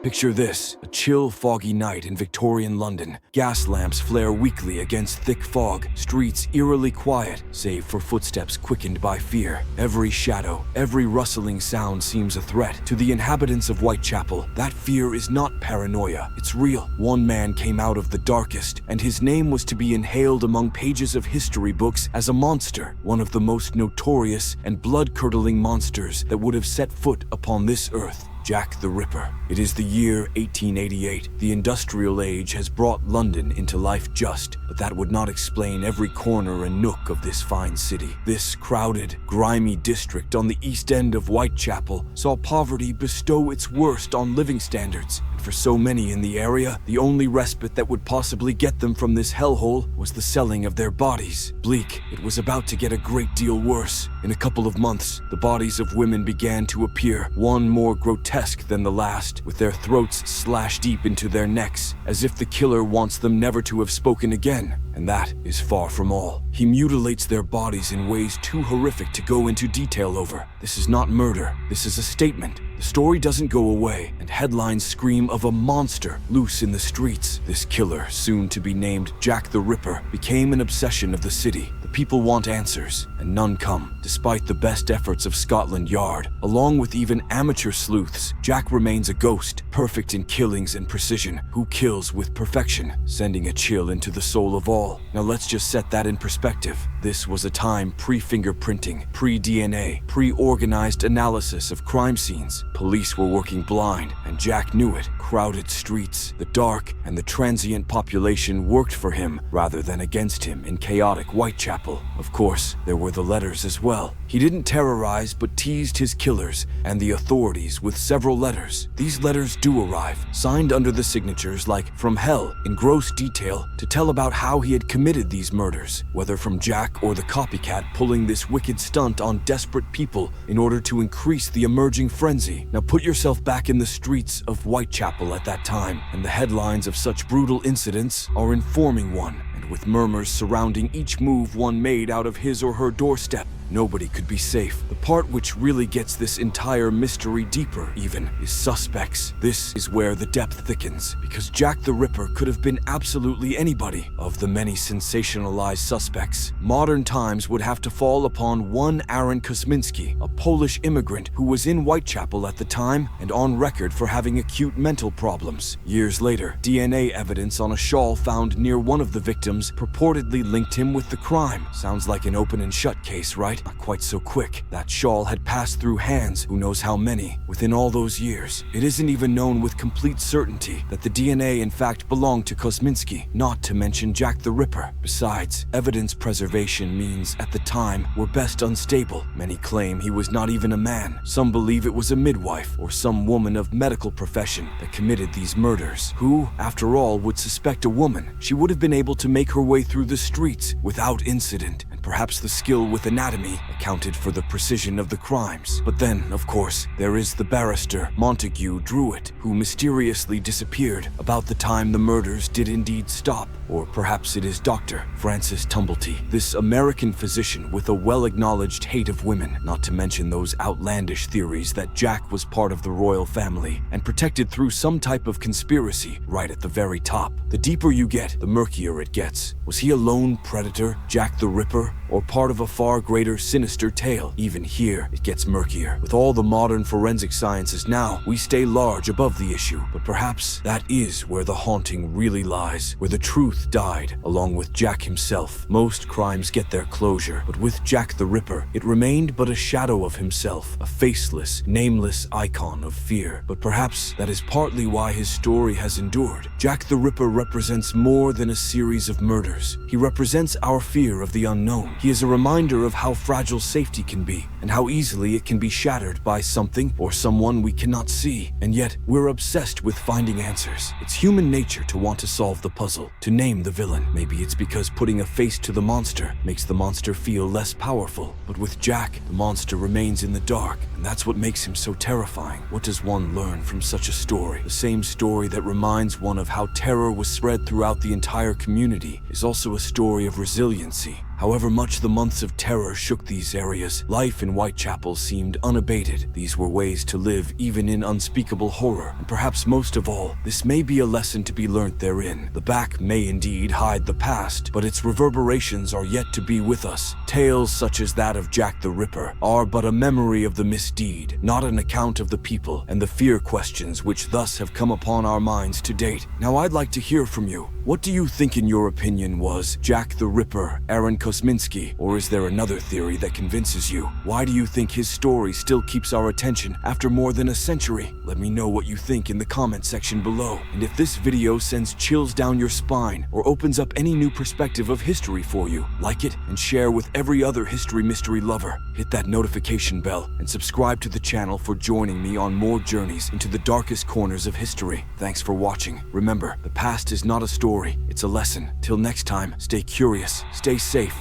Picture this, a chill, foggy night in Victorian London. Gas lamps flare weakly against thick fog, streets eerily quiet, save for footsteps quickened by fear. Every shadow, every rustling sound seems a threat. To the inhabitants of Whitechapel, that fear is not paranoia, it's real. One man came out of the darkest, and his name was to be inhaled among pages of history books as a monster, one of the most notorious and blood-curdling monsters that would have set foot upon this earth. Jack the Ripper. It is the year 1888. The industrial age has brought London into life just, but that would not explain every corner and nook of this fine city. This crowded, grimy district on the east end of Whitechapel saw poverty bestow its worst on living standards. And for so many in the area, the only respite that would possibly get them from this hellhole was the selling of their bodies. Bleak, it was about to get a great deal worse. In a couple of months, the bodies of women began to appear, one more grotesque than the last, with their throats slashed deep into their necks, as if the killer wants them never to have spoken again. And that is far from all. He mutilates their bodies in ways too horrific to go into detail over. This is not murder, this is a statement. The story doesn't go away, and headlines scream of a monster loose in the streets. This killer, soon to be named Jack the Ripper, became an obsession of the city. The people want answers, and none come. Despite the best efforts of Scotland Yard, along with even amateur sleuths, Jack remains a ghost, perfect in killings and precision, who kills with perfection, sending a chill into the soul of all. Now let's just set that in perspective. This was a time pre-fingerprinting, pre-DNA, pre-organized analysis of crime scenes. Police were working blind, and Jack knew it. Crowded streets, the dark, and the transient population worked for him rather than against him in chaotic Whitechapel. Of course, there were the letters as well. He didn't terrorize but teased his killers and the authorities with several letters. These letters do arrive, signed under the signatures like "From Hell" in gross detail to tell about how he had committed these murders, whether from Jack or the copycat pulling this wicked stunt on desperate people in order to increase the emerging frenzy. Now put yourself back in the streets of Whitechapel at that time, and the headlines of such brutal incidents are informing one, and with murmurs surrounding each move one made out of his or her doorstep. Nobody could be safe. The part which really gets this entire mystery deeper, even, is suspects. This is where the depth thickens, because Jack the Ripper could have been absolutely anybody. Of the many sensationalized suspects, modern times would have to fall upon one Aaron Kosminski, a Polish immigrant who was in Whitechapel at the time and on record for having acute mental problems. Years later, DNA evidence on a shawl found near one of the victims purportedly linked him with the crime. Sounds like an open and shut case, right? Not quite so quick. That shawl had passed through hands, who knows how many, within all those years. It isn't even known with complete certainty that the DNA in fact belonged to Kosminski, not to mention Jack the Ripper. Besides, evidence preservation means, at the time, were best unstable. Many claim he was not even a man. Some believe it was a midwife or some woman of medical profession that committed these murders. Who, after all, would suspect a woman? She would have been able to make her way through the streets without incident, and perhaps the skill with anatomy accounted for the precision of the crimes. But then, of course, there is the barrister, Montague Druitt, who mysteriously disappeared about the time the murders did indeed stop. Or perhaps it is Dr. Francis Tumblety, this American physician with a well-acknowledged hate of women, not to mention those outlandish theories that Jack was part of the royal family and protected through some type of conspiracy right at the very top. The deeper you get, the murkier it gets. Was he a lone predator, Jack the Ripper, or part of a far greater sinister tale? Even here, it gets murkier. With all the modern forensic sciences now, we stay large above the issue, but perhaps that is where the haunting really lies, where the truth died, along with Jack himself. Most crimes get their closure, but with Jack the Ripper, it remained but a shadow of himself, a faceless, nameless icon of fear. But perhaps that is partly why his story has endured. Jack the Ripper represents more than a series of murders. He represents our fear of the unknown. He is a reminder of how fragile safety can be, and how easily it can be shattered by something or someone we cannot see. And yet, we're obsessed with finding answers. It's human nature to want to solve the puzzle, to name the villain. Maybe it's because putting a face to the monster makes the monster feel less powerful. But with Jack, the monster remains in the dark, and that's what makes him so terrifying. What does one learn from such a story? The same story that reminds one of how terror was spread throughout the entire community is also a story of resiliency. However much the months of terror shook these areas, life in Whitechapel seemed unabated. These were ways to live even in unspeakable horror, and perhaps most of all, this may be a lesson to be learnt therein. The back may indeed hide the past, but its reverberations are yet to be with us. Tales such as that of Jack the Ripper are but a memory of the misdeed, not an account of the people and the fear questions which thus have come upon our minds to date. Now I'd like to hear from you. What do you think, in your opinion, was Jack the Ripper Aaron Kosminski, or is there another theory that convinces you? Why do you think his story still keeps our attention after more than a century? Let me know what you think in the comment section below. And if this video sends chills down your spine or opens up any new perspective of history for you, like it and share with every other history mystery lover. Hit that notification bell and subscribe to the channel for joining me on more journeys into the darkest corners of history. Thanks for watching. Remember, the past is not a story, it's a lesson. Till next time, stay curious, stay safe,